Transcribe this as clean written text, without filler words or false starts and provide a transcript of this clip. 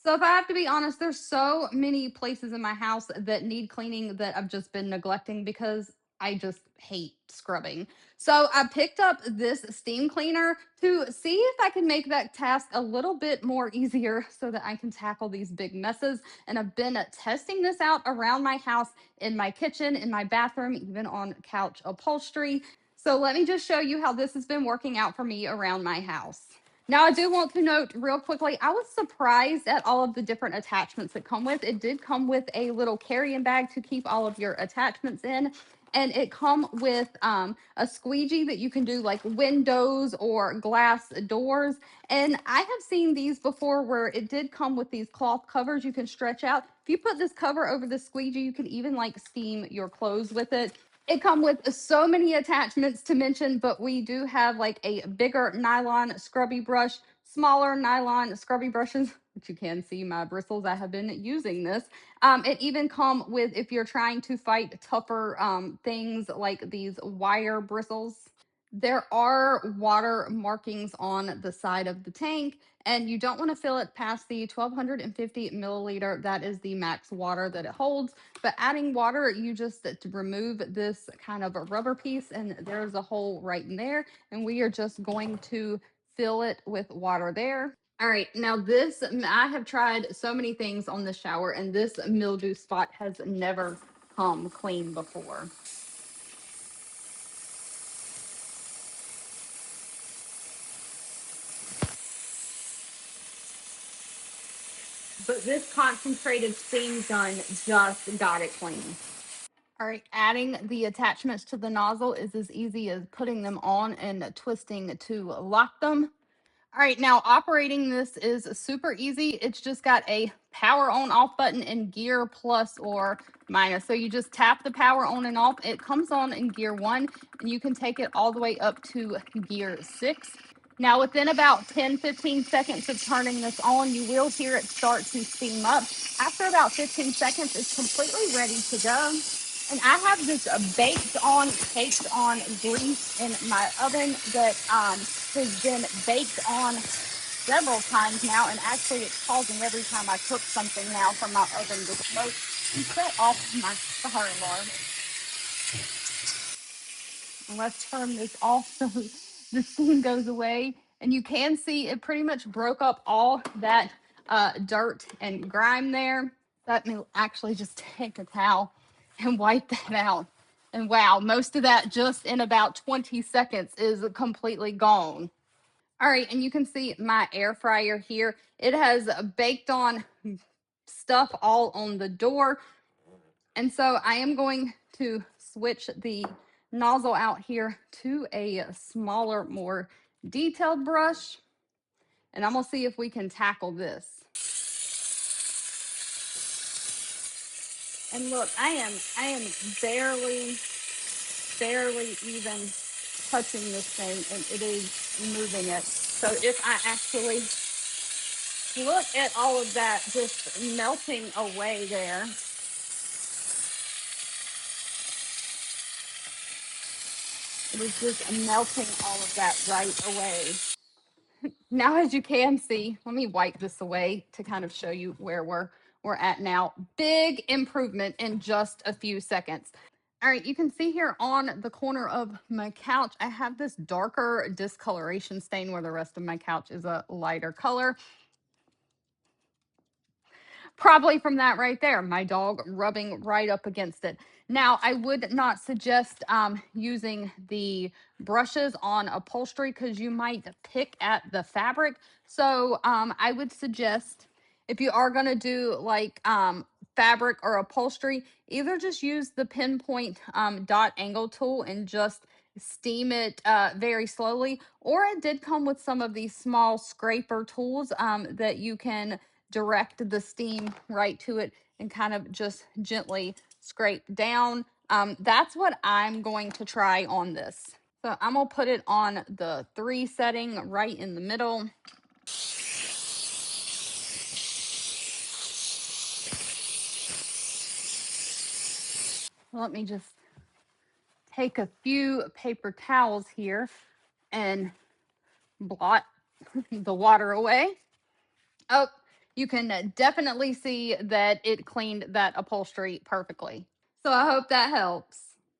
So if I have to be honest, there's so many places in my house that need cleaning that I've just been neglecting because I just hate scrubbing. So I picked up this steam cleaner to see if I can make that task a little bit more easier so that I can tackle these big messes. And I've been testing this out around my house, in my kitchen, in my bathroom, even on couch upholstery. So let me just show you how this has been working out for me around my house. Now, I do want to note real quickly, I was surprised at all of the different attachments that come with. It did come with a little carrying bag to keep all of your attachments in. And it come with a squeegee that you can do like windows or glass doors. And I have seen these before where it did come with these cloth covers you can stretch out. If you put this cover over the squeegee, you can even like steam your clothes with it. It come with so many attachments to mention, but we do have like a bigger nylon scrubby brush, smaller nylon scrubby brushes, which you can see my bristles. I have been using this. It even come with, if you're trying to fight tougher things like these wire bristles. There are water markings on the side of the tank, and you don't want to fill it past the 1250 milliliter. That is the max water that it holds. But adding water, you just to remove this kind of a rubber piece, and there's a hole right in there. And we are just going to fill it with water there. All right, now this, I have tried so many things on the shower, and this mildew spot has never come clean before. But this concentrated steam gun just got it clean. All right, adding the attachments to the nozzle is as easy as putting them on and twisting to lock them. All right, now operating this is super easy. It's just got a power on off button and gear plus or minus. So you just tap the power on and off. It comes on in gear 1, and you can take it all the way up to gear 6. Now, within about 10-15 seconds of turning this on, you will hear it start to steam up. After about 15 seconds, it's completely ready to go. And I have this baked on grease in my oven that has been baked on several times now. And actually, it's causing every time I cook something now for my oven to smoke and set off my fire alarm. And let's turn this off so the steam goes away. And you can see it pretty much broke up all that dirt and grime there. Let me actually just take a towel and wipe that out. And wow, most of that just in about 20 seconds is completely gone. All right, and you can see my air fryer here. It has baked on stuff all on the door. And so I am going to switch the nozzle out here to a smaller, more detailed brush. And I'm gonna see if we can tackle this. And look, I am barely even touching this thing, and it is moving it. So if I actually look at all of that just melting away there, it is just melting all of that right away. Now, as you can see, let me wipe this away to kind of show you where we're at now. Big improvement in just a few seconds. All right, you can see here on the corner of my couch, I have this darker discoloration stain where the rest of my couch is a lighter color. Probably from that right there, my dog rubbing right up against it. Now, I would not suggest using the brushes on upholstery because you might pick at the fabric. So I would suggest if you are going to do like fabric or upholstery, either just use the pinpoint dot angle tool and just steam it very slowly, or it did come with some of these small scraper tools that you can direct the steam right to it and kind of just gently scrape down. That's what I'm going to try on this. So I'm gonna put it on the 3 setting right in the middle. Let me just take a few paper towels here and blot the water away. Oh, you can definitely see that it cleaned that upholstery perfectly. So I hope that helps.